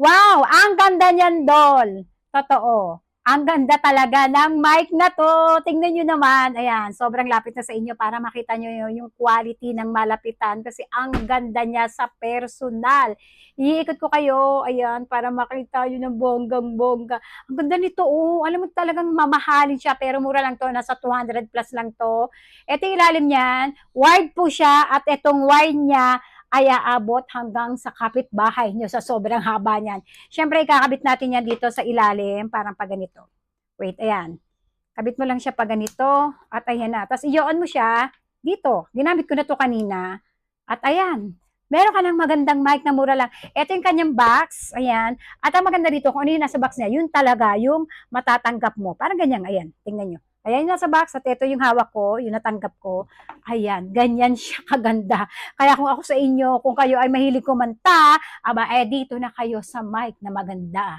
Wow, ang ganda niyan, Dol. Totoo. Ang ganda talaga ng mic na to. Tingnan nyo naman. Ayan, sobrang lapit na sa inyo para makita nyo yung quality ng malapitan kasi ang ganda niya sa personal. Iikot ko kayo, ayan, para makita nyo ng bonggang-bongga. Ang ganda nito, oh. Alam mo talagang mamahalin siya pero mura lang to. Nasa 200 plus lang to. Ito yung ilalim niyan. Wide po siya at itong wide niya ay aabot hanggang sa kapitbahay nyo sa sobrang haba niyan. Siyempre, ikakabit natin yan dito sa ilalim, parang pa ganito. Wait, ayan. Kabit mo lang siya pa ganito, at ayan na. Tapos, i-on mo siya dito. Ginamit ko na to kanina. At ayan, meron ka ng magandang mic na mura lang. Ito yung kanyang box, ayan. At ang maganda dito, kung ano yung nasa box niya, yun talaga yung matatanggap mo. Parang ganyan, ayan, tingnan nyo. Ayan yung nasa box, at ito yung hawak ko, yung natanggap ko. Ayan, ganyan siya kaganda. Kaya kung ako sa inyo, kung kayo ay mahilig kumanta, aba, dito na kayo sa mic na maganda.